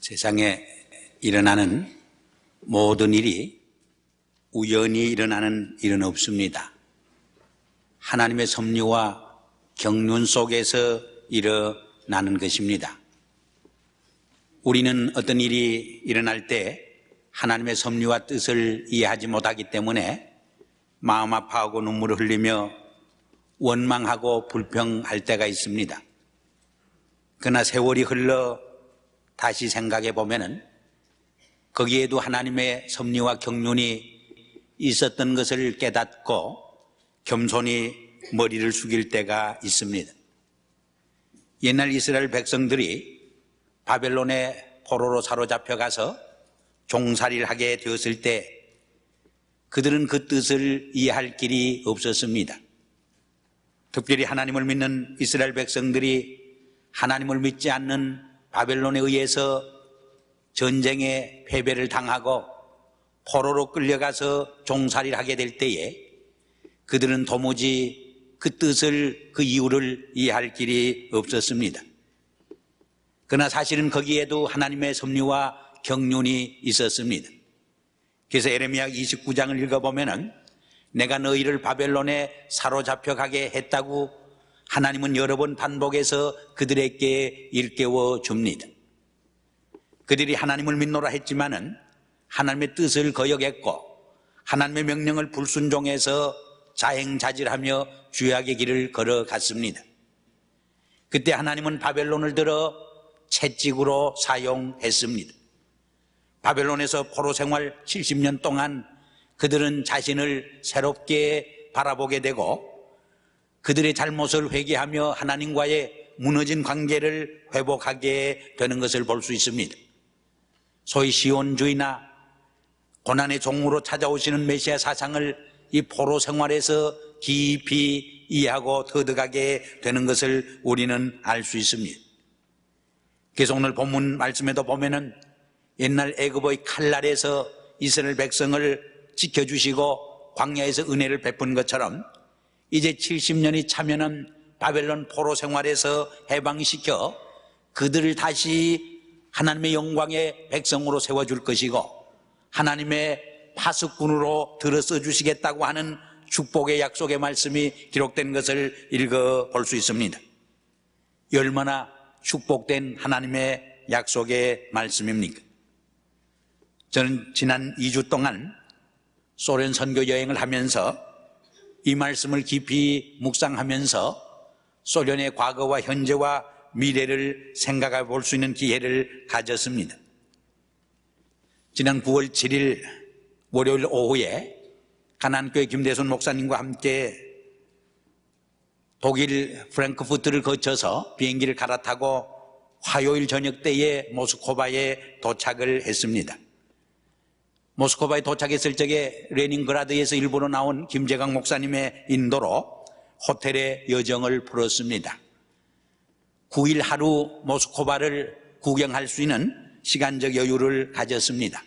세상에 일어나는 모든 일이 우연히 일어나는 일은 없습니다. 하나님의 섭리와 경륜 속에서 일어나는 것입니다. 우리는 어떤 일이 일어날 때 하나님의 섭리와 뜻을 이해하지 못하기 때문에 마음 아파하고 눈물을 흘리며 원망하고 불평할 때가 있습니다. 그러나 세월이 흘러 다시 생각해 보면은 거기에도 하나님의 섭리와 경륜이 있었던 것을 깨닫고 겸손히 머리를 숙일 때가 있습니다. 옛날 이스라엘 백성들이 바벨론의 포로로 사로잡혀 가서 종살이를 하게 되었을 때 그들은 그 뜻을 이해할 길이 없었습니다. 특별히 하나님을 믿는 이스라엘 백성들이 하나님을 믿지 않는 바벨론에 의해서 전쟁에 패배를 당하고 포로로 끌려가서 종살이를 하게 될 때에 그들은 도무지 그 뜻을, 그 이유를 이해할 길이 없었습니다. 그러나 사실은 거기에도 하나님의 섭리와 경륜이 있었습니다. 그래서 에레미야 29장을 읽어보면은 내가 너희를 바벨론에 사로잡혀 가게 했다고 하나님은 여러 번 반복해서 그들에게 일깨워 줍니다. 그들이 하나님을 믿노라 했지만은 하나님의 뜻을 거역했고 하나님의 명령을 불순종해서 자행자질하며 죄악의 길을 걸어갔습니다. 그때 하나님은 바벨론을 들어 채찍으로 사용했습니다. 바벨론에서 포로 생활 70년 동안 그들은 자신을 새롭게 바라보게 되고 그들의 잘못을 회개하며 하나님과의 무너진 관계를 회복하게 되는 것을 볼 수 있습니다. 소위 시온주의나 고난의 종으로 찾아오시는 메시아 사상을 이 포로 생활에서 깊이 이해하고 터득하게 되는 것을 우리는 알 수 있습니다. 그래서 오늘 본문 말씀에도 보면은 옛날 애굽의 칼날에서 이스라엘 백성을 지켜주시고 광야에서 은혜를 베푼 것처럼 이제 70년이 차면은 바벨론 포로 생활에서 해방시켜 그들을 다시 하나님의 영광의 백성으로 세워줄 것이고 하나님의 파수꾼으로 들어서 주시겠다고 하는 축복의 약속의 말씀이 기록된 것을 읽어볼 수 있습니다. 얼마나 축복된 하나님의 약속의 말씀입니까? 저는 지난 2주 동안 소련 선교 여행을 하면서 이 말씀을 깊이 묵상하면서 소련의 과거와 현재와 미래를 생각해 볼 수 있는 기회를 가졌습니다. 지난 9월 7일 월요일 오후에 가나안교회 김대순 목사님과 함께 독일 프랑크푸르트를 거쳐서 비행기를 갈아타고 화요일 저녁 때에 모스크바에 도착을 했습니다. 모스크바에 도착했을 적에 레닌그라드에서 일부러 나온 김재강 목사님의 인도로 호텔의 여정을 풀었습니다. 9일 하루 모스크바를 구경할 수 있는 시간적 여유를 가졌습니다.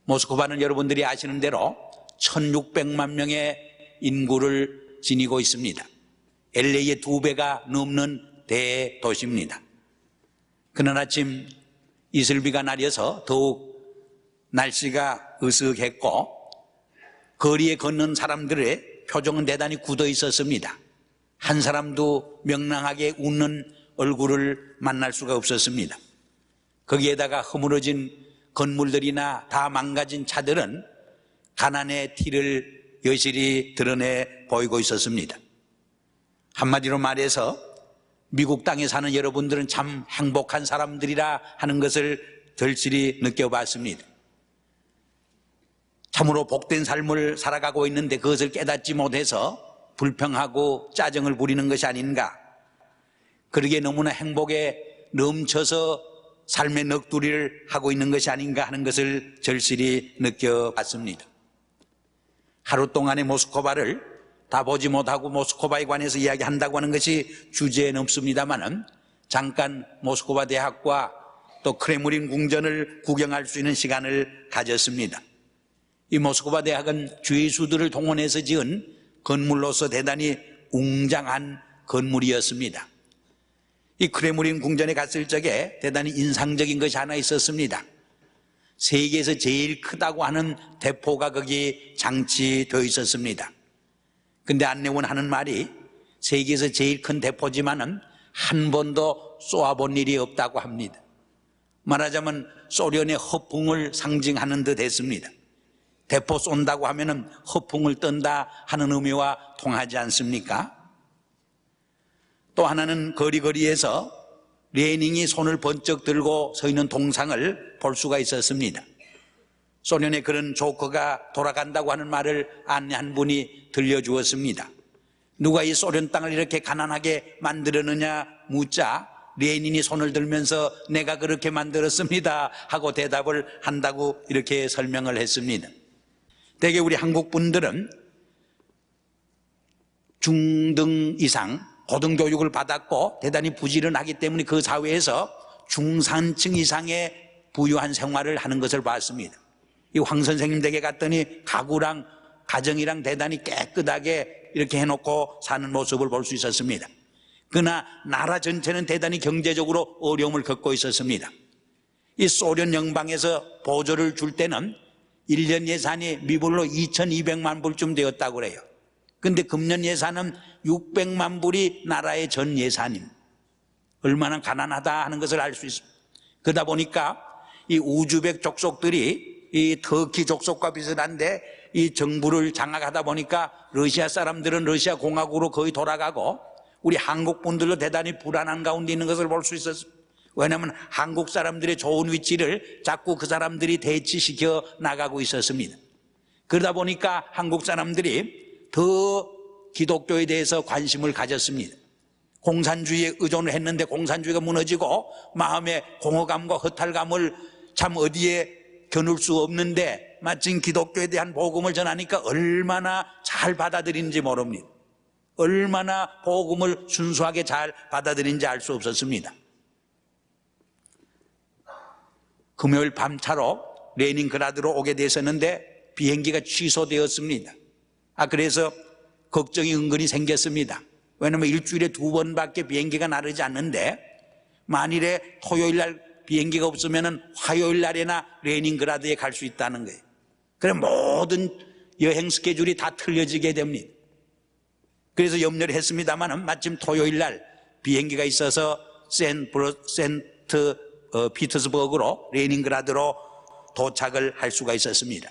모스크바는 여러분들이 아시는 대로 1600만 명의 인구를 지니고 있습니다. LA의 2배가 넘는 대도시입니다. 그날 아침 이슬비가 내려서 더욱 날씨가 으슥했고 거리에 걷는 사람들의 표정은 대단히 굳어 있었습니다. 한 사람도 명랑하게 웃는 얼굴을 만날 수가 없었습니다. 거기에다가 허물어진 건물들이나 다 망가진 차들은 가난의 티를 여실히 드러내 보이고 있었습니다. 한마디로 말해서 미국 땅에 사는 여러분들은 참 행복한 사람들이라 하는 것을 절실히 느껴봤습니다. 참으로 복된 삶을 살아가고 있는데 그것을 깨닫지 못해서 불평하고 짜증을 부리는 것이 아닌가. 그러기에 너무나 행복에 넘쳐서 삶의 넋두리를 하고 있는 것이 아닌가 하는 것을 절실히 느껴봤습니다. 하루 동안의 모스크바를 다 보지 못하고 모스크바에 관해서 이야기한다고 하는 것이 주제에 넘습니다만은 잠깐 모스크바 대학과 또 크레므린 궁전을 구경할 수 있는 시간을 가졌습니다. 이 모스크바 대학은 죄수들을 동원해서 지은 건물로서 대단히 웅장한 건물이었습니다. 이 크레므린 궁전에 갔을 적에 대단히 인상적인 것이 하나 있었습니다. 세계에서 제일 크다고 하는 대포가 거기 장치되어 있었습니다. 근데 안내원 하는 말이 세계에서 제일 큰 대포지만은 한 번도 쏘아본 일이 없다고 합니다. 말하자면 소련의 허풍을 상징하는 듯 했습니다. 대포 쏜다고 하면은 허풍을 떤다 하는 의미와 통하지 않습니까? 또 하나는 거리거리에서 레닌이 손을 번쩍 들고 서 있는 동상을 볼 수가 있었습니다. 소련의 그런 조커가 돌아간다고 하는 말을 안내한 분이 들려주었습니다. 누가 이 소련 땅을 이렇게 가난하게 만들었느냐 묻자 레닌이 손을 들면서 내가 그렇게 만들었습니다 하고 대답을 한다고 이렇게 설명을 했습니다. 대개 우리 한국 분들은 중등 이상 고등교육을 받았고 대단히 부지런하기 때문에 그 사회에서 중산층 이상의 부유한 생활을 하는 것을 봤습니다. 이 황 선생님 댁에 갔더니 가구랑 가정이랑 대단히 깨끗하게 이렇게 해놓고 사는 모습을 볼 수 있었습니다. 그러나 나라 전체는 대단히 경제적으로 어려움을 겪고 있었습니다. 이 소련 영방에서 보조를 줄 때는 1년 예산이 미불로 2,200만 불쯤 되었다고 그래요. 근데 금년 예산은 600만 불이 나라의 전 예산입니다. 얼마나 가난하다 하는 것을 알 수 있습니다. 그러다 보니까 이 우즈벡 족속들이 이 터키 족속과 비슷한데 이 정부를 장악하다 보니까 러시아 사람들은 러시아 공화국으로 거의 돌아가고 우리 한국 분들도 대단히 불안한 가운데 있는 것을 볼 수 있었습니다. 왜냐하면 한국 사람들의 좋은 위치를 자꾸 그 사람들이 대치시켜 나가고 있었습니다. 그러다 보니까 한국 사람들이 더 기독교에 대해서 관심을 가졌습니다. 공산주의에 의존을 했는데 공산주의가 무너지고 마음의 공허감과 허탈감을 참 어디에 겨눌 수 없는데 마침 기독교에 대한 복음을 전하니까 얼마나 잘 받아들이는지 모릅니다. 얼마나 복음을 순수하게 잘 받아들이는지 알 수 없었습니다. 금요일 밤차로 레닌그라드로 오게 됐었는데 비행기가 취소되었습니다. 그래서 걱정이 은근히 생겼습니다. 왜냐하면 일주일에 2번밖에 비행기가 나르지 않는데 만일에 토요일 날 비행기가 없으면 화요일 날에나 레닌그라드에 갈 수 있다는 거예요. 그럼 모든 여행 스케줄이 다 틀려지게 됩니다. 그래서 염려를 했습니다만 마침 토요일 날 비행기가 있어서 센트 피터스버그로 레닌그라드로 도착을 할 수가 있었습니다.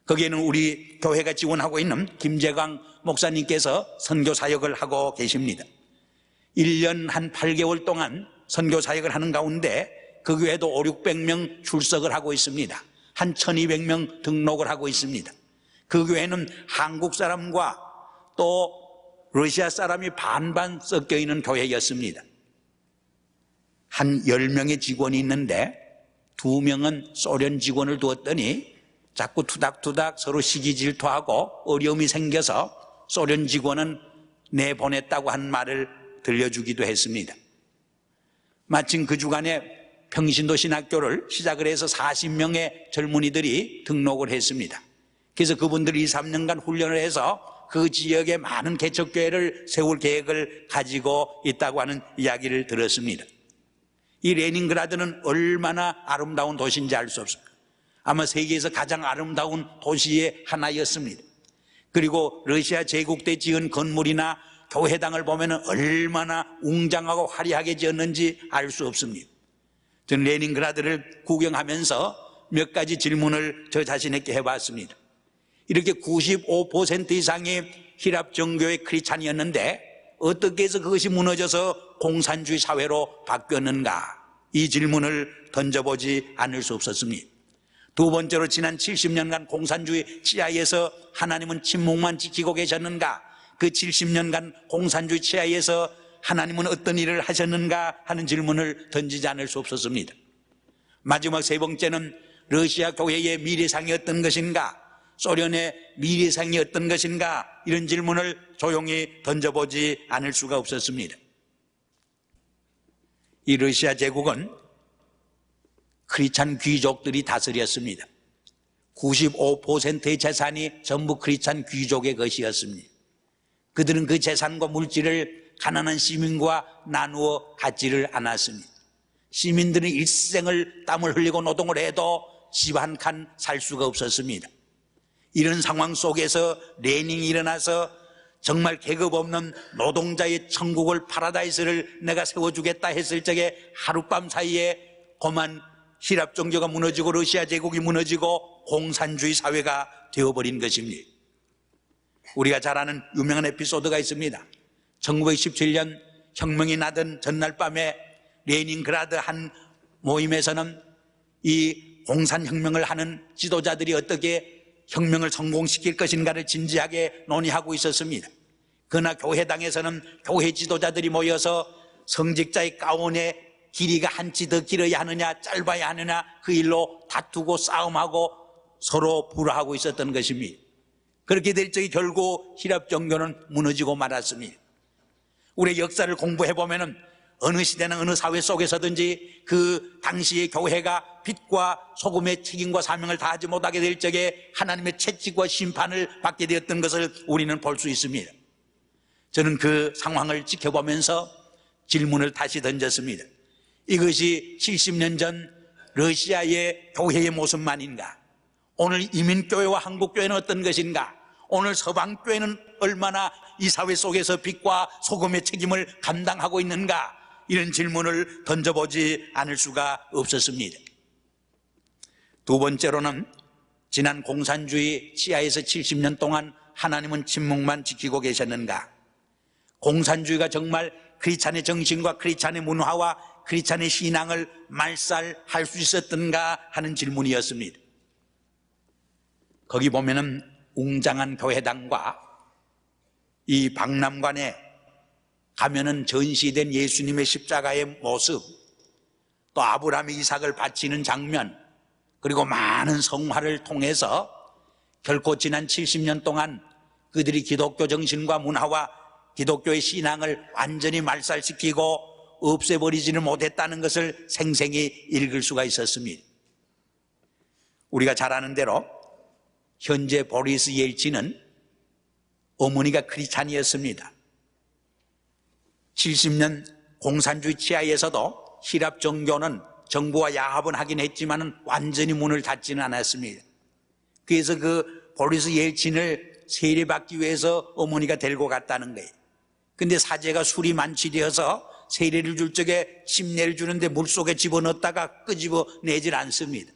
거기에는 우리 교회가 지원하고 있는 김재광 목사님께서 선교 사역을 하고 계십니다. 1년 한 8개월 동안 선교 사역을 하는 가운데 그 교회도 500~600명 출석을 하고 있습니다. 한 1200명 등록을 하고 있습니다. 그 교회는 한국 사람과 또 러시아 사람이 반반 섞여 있는 교회였습니다. 한 10명의 직원이 있는데 2명은 소련 직원을 두었더니 자꾸 투닥투닥 서로 시기 질투하고 어려움이 생겨서 소련 직원은 내보냈다고 한 말을 들려주기도 했습니다. 마침 그 주간에 평신도 신학교를 시작을 해서 40명의 젊은이들이 등록을 했습니다. 그래서 그분들이 2, 3년간 훈련을 해서 그 지역에 많은 개척교회를 세울 계획을 가지고 있다고 하는 이야기를 들었습니다. 이 레닌그라드는 얼마나 아름다운 도시인지 알 수 없습니다. 아마 세계에서 가장 아름다운 도시의 하나였습니다. 그리고 러시아 제국 때 지은 건물이나 교회당을 보면 얼마나 웅장하고 화려하게 지었는지 알 수 없습니다. 저는 레닌그라드를 구경하면서 몇 가지 질문을 저 자신에게 해봤습니다. 이렇게 95% 이상이 히랍 정교의 크리스찬이었는데 어떻게 해서 그것이 무너져서 공산주의 사회로 바뀌었는가? 이 질문을 던져보지 않을 수 없었습니다. 두 번째로 지난 70년간 공산주의 치하에서 하나님은 침묵만 지키고 계셨는가? 그 70년간 공산주의 치하에서 하나님은 어떤 일을 하셨는가 하는 질문을 던지지 않을 수 없었습니다. 마지막 세 번째는 러시아 교회의 미래상이 어떤 것인가? 소련의 미래상이 어떤 것인가? 이런 질문을 조용히 던져보지 않을 수가 없었습니다. 이 러시아 제국은 크리스찬 귀족들이 다스렸습니다. 95%의 재산이 전부 크리스찬 귀족의 것이었습니다. 그들은 그 재산과 물질을 가난한 시민과 나누어 갖지를 않았습니다. 시민들은 일생을 땀을 흘리고 노동을 해도 집 한 칸 살 수가 없었습니다. 이런 상황 속에서 레닌이 일어나서 정말 계급 없는 노동자의 천국을, 파라다이스를 내가 세워주겠다 했을 적에 하룻밤 사이에 고만 히랍 종교가 무너지고 러시아 제국이 무너지고 공산주의 사회가 되어버린 것입니다. 우리가 잘 아는 유명한 에피소드가 있습니다. 1917년 혁명이 나던 전날 밤에 레닌그라드 한 모임에서는 이 공산혁명을 하는 지도자들이 어떻게 혁명을 성공시킬 것인가를 진지하게 논의하고 있었습니다. 그러나 교회당에서는 교회 지도자들이 모여서 성직자의 가운의 길이가 한치 더 길어야 하느냐 짧아야 하느냐 그 일로 다투고 싸움하고 서로 불화하고 있었던 것입니다. 그렇게 될 적에 결국 히랍 종교는 무너지고 말았습니다. 우리의 역사를 공부해보면 어느 시대나 어느 사회 속에서든지 그 당시의 교회가 빛과 소금의 책임과 사명을 다하지 못하게 될 적에 하나님의 채찍과 심판을 받게 되었던 것을 우리는 볼 수 있습니다. 저는 그 상황을 지켜보면서 질문을 다시 던졌습니다. 이것이 70년 전 러시아의 교회의 모습만인가? 오늘 이민교회와 한국교회는 어떤 것인가? 오늘 서방교회는 얼마나 이 사회 속에서 빛과 소금의 책임을 감당하고 있는가? 이런 질문을 던져보지 않을 수가 없었습니다. 두 번째로는 지난 공산주의 치하에서 70년 동안 하나님은 침묵만 지키고 계셨는가? 공산주의가 정말 크리스찬의 정신과 크리스찬의 문화와 크리스찬의 신앙을 말살할 수 있었던가 하는 질문이었습니다. 거기 보면은 웅장한 교회당과 이 박람관에 가면은 전시된 예수님의 십자가의 모습, 또 아브라함이 이삭을 바치는 장면, 그리고 많은 성화를 통해서 결코 지난 70년 동안 그들이 기독교 정신과 문화와 기독교의 신앙을 완전히 말살시키고 없애버리지는 못했다는 것을 생생히 읽을 수가 있었습니다. 우리가 잘 아는 대로 현재 보리스 옐친은 어머니가 크리스찬이었습니다. 70년 공산주의 치하에서도 히랍 종교는 정부와 야합은 하긴 했지만 완전히 문을 닫지는 않았습니다. 그래서 그 보리스 옐친을 세례받기 위해서 어머니가 데리고 갔다는 거예요. 근데 사제가 술이 만취되어서 세례를 줄 적에 침례를 주는데 물속에 집어넣었다가 끄집어내질 않습니다.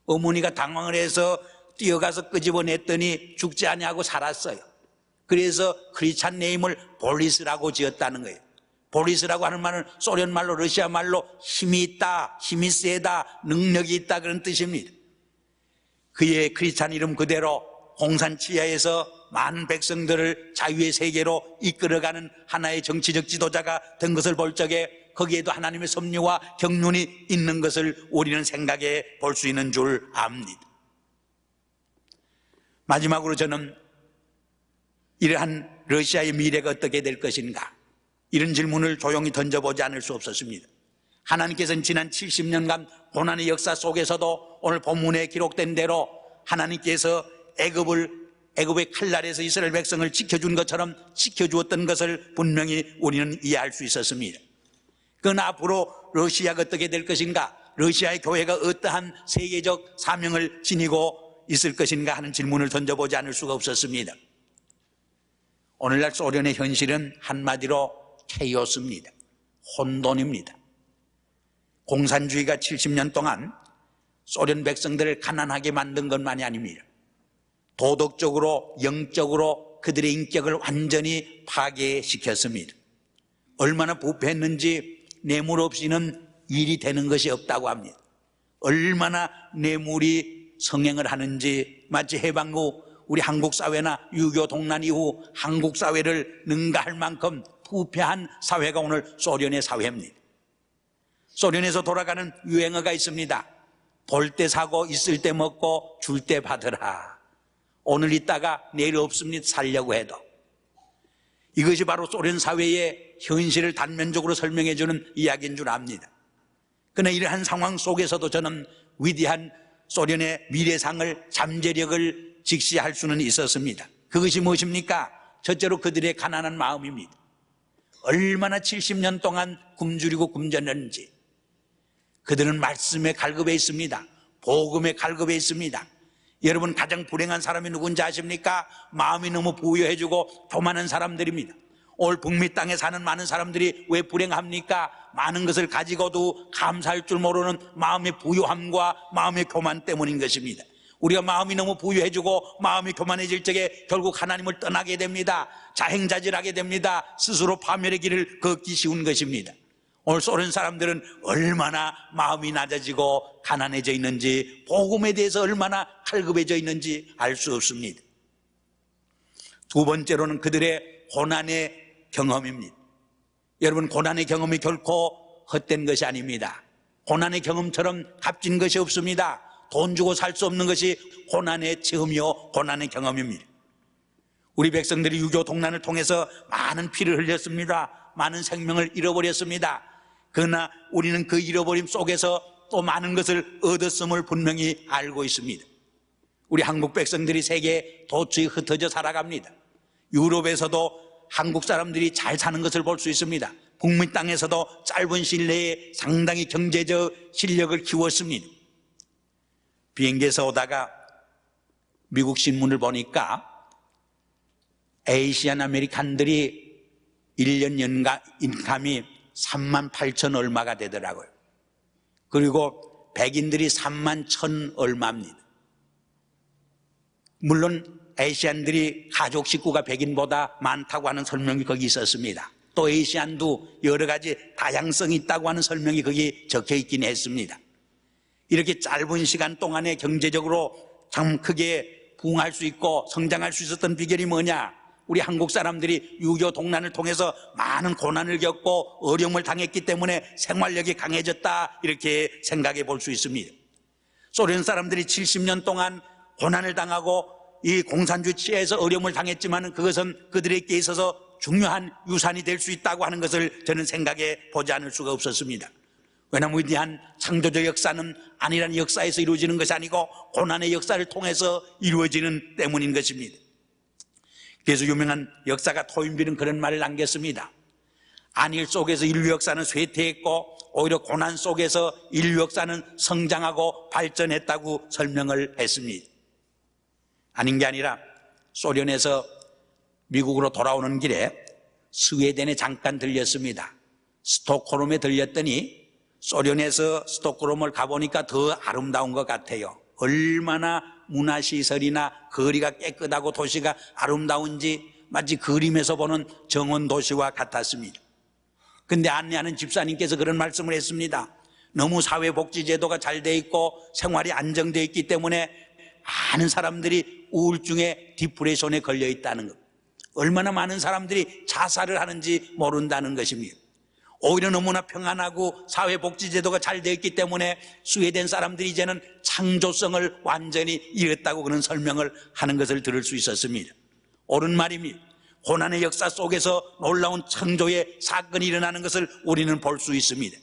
어머니가 당황을 해서 뛰어가서 끄집어냈더니 죽지 아니하고 살았어요. 그래서 크리스찬 네임을 보리스라고 지었다는 거예요. 보리스라고 하는 말은 소련 말로, 러시아 말로 힘이 있다, 힘이 세다, 능력이 있다 그런 뜻입니다. 그의 크리스찬 이름 그대로 공산 치하에서 많은 백성들을 자유의 세계로 이끌어가는 하나의 정치적 지도자가 된 것을 볼 적에 거기에도 하나님의 섭리와 경륜이 있는 것을 우리는 생각해 볼 수 있는 줄 압니다. 마지막으로 저는 이러한 러시아의 미래가 어떻게 될 것인가, 이런 질문을 조용히 던져보지 않을 수 없었습니다. 하나님께서는 지난 70년간 고난의 역사 속에서도 오늘 본문에 기록된 대로 하나님께서 애굽의 칼날에서 이스라엘 백성을 지켜준 것처럼 지켜주었던 것을 분명히 우리는 이해할 수 있었습니다. 그러나 앞으로 러시아가 어떻게 될 것인가, 러시아의 교회가 어떠한 세계적 사명을 지니고 있을 것인가 하는 질문을 던져보지 않을 수가 없었습니다. 오늘날 소련의 현실은 한마디로 케이오스입니다. 혼돈입니다. 공산주의가 70년 동안 소련 백성들을 가난하게 만든 것만이 아닙니다. 도덕적으로, 영적으로 그들의 인격을 완전히 파괴시켰습니다. 얼마나 부패했는지 뇌물 없이는 일이 되는 것이 없다고 합니다. 얼마나 뇌물이 성행을 하는지, 마치 해방 후 우리 한국 사회나 6.25 동란 이후 한국 사회를 능가할 만큼 부패한 사회가 오늘 소련의 사회입니다. 소련에서 돌아가는 유행어가 있습니다. 볼 때 사고 있을 때 먹고 줄 때 받으라. 오늘 있다가 내일 없습니다. 살려고 해도. 이것이 바로 소련 사회의 현실을 단면적으로 설명해 주는 이야기인 줄 압니다. 그러나 이러한 상황 속에서도 저는 위대한 소련의 미래상을, 잠재력을 직시할 수는 있었습니다. 그것이 무엇입니까? 첫째로 그들의 가난한 마음입니다. 얼마나 70년 동안 굶주리고 굶졌는지. 그들은 말씀에 갈급해 있습니다. 복음에 갈급해 있습니다. 여러분, 가장 불행한 사람이 누군지 아십니까? 마음이 너무 부유해지고 교만한 사람들입니다. 오늘 북미 땅에 사는 많은 사람들이 왜 불행합니까? 많은 것을 가지고도 감사할 줄 모르는 마음의 부유함과 마음의 교만 때문인 것입니다. 우리가 마음이 너무 부유해지고 마음이 교만해질 적에 결국 하나님을 떠나게 됩니다. 자행자질하게 됩니다. 스스로 파멸의 길을 걷기 쉬운 것입니다. 오늘 소련 사람들은 얼마나 마음이 낮아지고 가난해져 있는지, 복음에 대해서 얼마나 칼급해져 있는지 알 수 없습니다. 두 번째로는 그들의 고난의 경험입니다. 여러분, 고난의 경험이 결코 헛된 것이 아닙니다. 고난의 경험처럼 값진 것이 없습니다. 돈 주고 살 수 없는 것이 고난의 체험이요 고난의 경험입니다. 우리 백성들이 유교 동란을 통해서 많은 피를 흘렸습니다. 많은 생명을 잃어버렸습니다. 그러나 우리는 그 잃어버림 속에서 또 많은 것을 얻었음을 분명히 알고 있습니다. 우리 한국 백성들이 세계에 도처에 흩어져 살아갑니다. 유럽에서도 한국 사람들이 잘 사는 것을 볼 수 있습니다. 북미 땅에서도 짧은 시일 내에 상당히 경제적 실력을 키웠습니다. 비행기에서 오다가 미국 신문을 보니까 아시안 아메리칸들이 1년 연간 인감이 3만 8천 얼마가 되더라고요. 그리고 백인들이 3만 1천 얼마입니다. 물론 아시안들이 가족 식구가 백인보다 많다고 하는 설명이 거기 있었습니다. 또 아시안도 여러 가지 다양성이 있다고 하는 설명이 거기 적혀 있긴 했습니다. 이렇게 짧은 시간 동안에 경제적으로 참 크게 부흥할 수 있고 성장할 수 있었던 비결이 뭐냐? 우리 한국 사람들이 유교 동란을 통해서 많은 고난을 겪고 어려움을 당했기 때문에 생활력이 강해졌다, 이렇게 생각해 볼 수 있습니다. 소련 사람들이 70년 동안 고난을 당하고 이 공산주의 치하에서 어려움을 당했지만 그것은 그들에게 있어서 중요한 유산이 될 수 있다고 하는 것을 저는 생각해 보지 않을 수가 없었습니다. 왜냐하면 위대한 창조적 역사는 아니란 역사에서 이루어지는 것이 아니고 고난의 역사를 통해서 이루어지는 때문인 것입니다. 그래서 유명한 역사가 토인비는 그런 말을 남겼습니다. 안일 속에서 인류 역사는 쇠퇴했고 오히려 고난 속에서 인류 역사는 성장하고 발전했다고 설명을 했습니다. 아닌 게 아니라 소련에서 미국으로 돌아오는 길에 스웨덴에 잠깐 들렸습니다. 스톡홀름에 들렸더니 소련에서 스톡홀름을 가보니까 더 아름다운 것 같아요. 얼마나 문화시설이나 거리가 깨끗하고 도시가 아름다운지 마치 그림에서 보는 정원 도시와 같았습니다. 근데 안내하는 집사님께서 그런 말씀을 했습니다. 너무 사회복지제도가 잘 돼 있고 생활이 안정되어 있기 때문에 많은 사람들이 우울증에 디프레션에 걸려 있다는 것. 얼마나 많은 사람들이 자살을 하는지 모른다는 것입니다. 오히려 너무나 평안하고 사회복지제도가 잘 되어 있기 때문에 스웨덴 사람들이 이제는 창조성을 완전히 잃었다고 그런 설명을 하는 것을 들을 수 있었습니다. 옳은 말입니다. 고난의 역사 속에서 놀라운 창조의 사건이 일어나는 것을 우리는 볼 수 있습니다.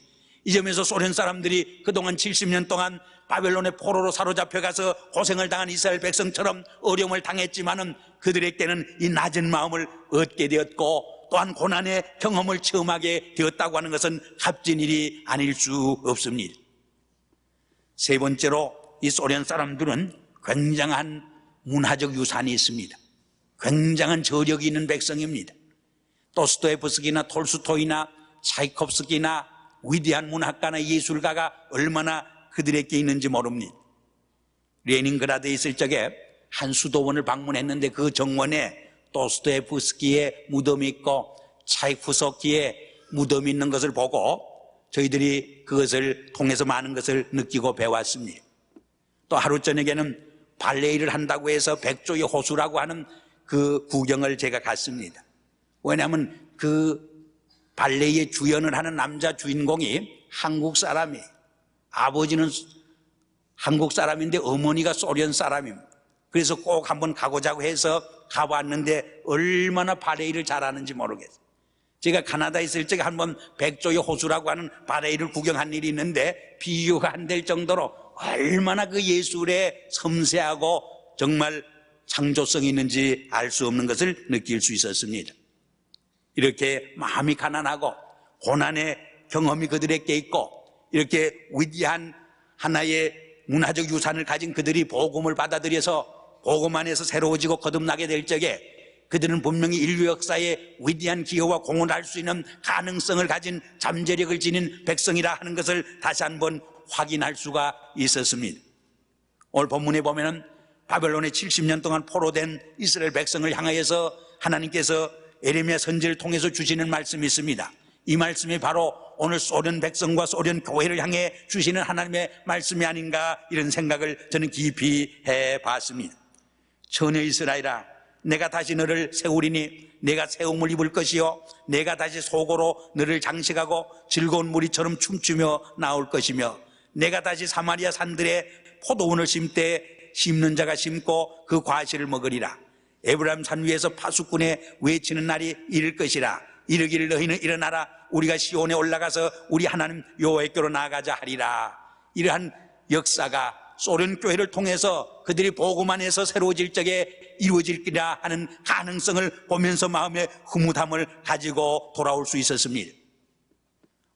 이 점에서 소련 사람들이 그동안 70년 동안 바벨론의 포로로 사로잡혀 가서 고생을 당한 이스라엘 백성처럼 어려움을 당했지만은 그들에게는 이 낮은 마음을 얻게 되었고 또한 고난의 경험을 체험하게 되었다고 하는 것은 값진 일이 아닐 수 없습니다. 세 번째로 이 소련 사람들은 굉장한 문화적 유산이 있습니다. 굉장한 저력이 있는 백성입니다. 도스토옙스키나 톨스토이나 차이콥스키나 위대한 문학가나 예술가가 얼마나 그들에게 있는지 모릅니다. 레닌그라드에 있을 적에 한 수도원을 방문했는데 그 정원에 도스토옙스키의 무덤이 있고 차이콥스키의 무덤이 있는 것을 보고 저희들이 그것을 통해서 많은 것을 느끼고 배웠습니다. 또 하루 저녁에는 발레를 한다고 해서 백조의 호수라고 하는 그 구경을 제가 갔습니다. 왜냐하면 그 발레의 주연을 하는 남자 주인공이 한국 사람이에요. 아버지는 한국 사람인데 어머니가 소련 사람입니다. 그래서 꼭 한번 가고자고 해서 가봤는데 얼마나 발레를 잘하는지 모르겠어요. 제가 카나다에 있을 적에 한번 백조의 호수라고 하는 발레를 구경한 일이 있는데 비교가 안 될 정도로 얼마나 그 예술에 섬세하고 정말 창조성이 있는지 알 수 없는 것을 느낄 수 있었습니다. 이렇게 마음이 가난하고 고난의 경험이 그들에게 있고 이렇게 위대한 하나의 문화적 유산을 가진 그들이 복음을 받아들여서 복음 안에서 새로워지고 거듭나게 될 적에 그들은 분명히 인류 역사에 위대한 기여와 공헌을 할 수 있는 가능성을 가진 잠재력을 지닌 백성이라 하는 것을 다시 한번 확인할 수가 있었습니다. 오늘 본문에 보면은 바벨론에 70년 동안 포로된 이스라엘 백성을 향하여서 하나님께서 예레미야 선지를 통해서 주시는 말씀이 있습니다. 이 말씀이 바로 오늘 소련 백성과 소련 교회를 향해 주시는 하나님의 말씀이 아닌가 이런 생각을 저는 깊이 해봤습니다. 처녀 이스라엘아, 내가 다시 너를 세우리니 내가 새움을 입을 것이요 내가 다시 속으로 너를 장식하고 즐거운 무리처럼 춤추며 나올 것이며 내가 다시 사마리아 산들에 포도원을 심되 심는 자가 심고 그 과실을 먹으리라. 에브라임 산 위에서 파수꾼에 외치는 날이 이를 것이라. 이르기를 너희는 일어나라, 우리가 시온에 올라가서 우리 하나님 여호와께로 나아가자 하리라. 이러한 역사가 소련 교회를 통해서 그들이 복음 안에서 새로워질 적에 이루어질기라 하는 가능성을 보면서 마음의 흐뭇함을 가지고 돌아올 수 있었습니다.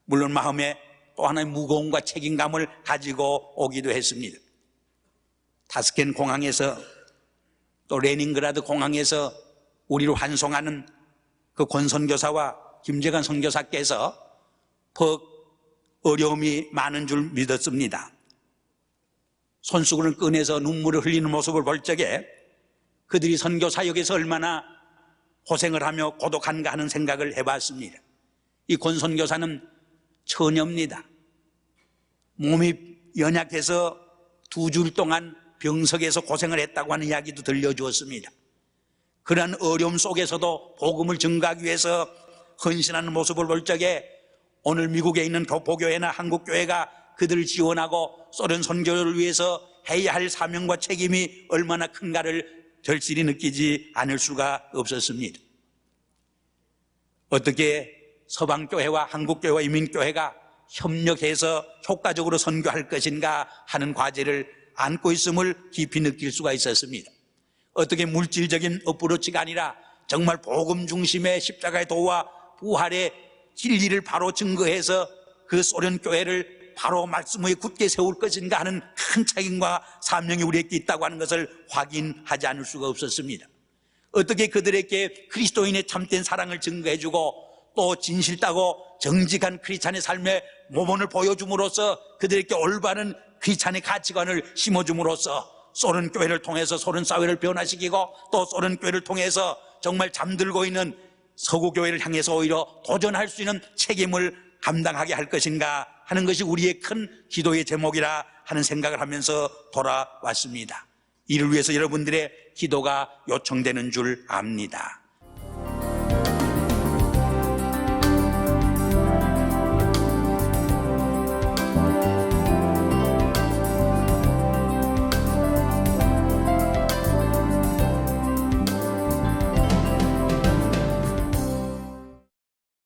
물론 마음에 또 하나의 무거움과 책임감을 가지고 오기도 했습니다. 타스켄 공항에서 또 레닌그라드 공항에서 우리를 환송하는 그 권 선교사와 김재관 선교사께서 퍽 어려움이 많은 줄 믿었습니다. 손수건을 꺼내서 눈물을 흘리는 모습을 볼 적에 그들이 선교 사역에서 얼마나 고생을 하며 고독한가 하는 생각을 해봤습니다. 이 권 선교사는 처녀입니다. 몸이 연약해서 2주 동안 병석에서 고생을 했다고 하는 이야기도 들려주었습니다. 그러한 어려움 속에서도 복음을 증가하기 위해서 헌신하는 모습을 볼 적에 오늘 미국에 있는 교포교회나 한국교회가 그들을 지원하고 소련 선교를 위해서 해야 할 사명과 책임이 얼마나 큰가를 절실히 느끼지 않을 수가 없었습니다. 어떻게 서방교회와 한국교회와 이민교회가 협력해서 효과적으로 선교할 것인가 하는 과제를 안고 있음을 깊이 느낄 수가 있었습니다. 어떻게 물질적인 어프로치가 아니라 정말 복음 중심의 십자가의 도와 부활의 진리를 바로 증거해서 그 소련 교회를 바로 말씀 위에 굳게 세울 것인가 하는 큰 책임과 사명이 우리에게 있다고 하는 것을 확인하지 않을 수가 없었습니다. 어떻게 그들에게 그리스도인의 참된 사랑을 증거해주고 또 진실되고 정직한 크리스찬의 삶의 모범을 보여줌으로써 그들에게 올바른 크리스찬의 가치관을 심어줌으로써 소련 교회를 통해서 소련 사회를 변화시키고 또 소련 교회를 통해서 정말 잠들고 있는 서구 교회를 향해서 오히려 도전할 수 있는 책임을 감당하게 할 것인가 하는 것이 우리의 큰 기도의 제목이라 하는 생각을 하면서 돌아왔습니다. 이를 위해서 여러분들의 기도가 요청되는 줄 압니다.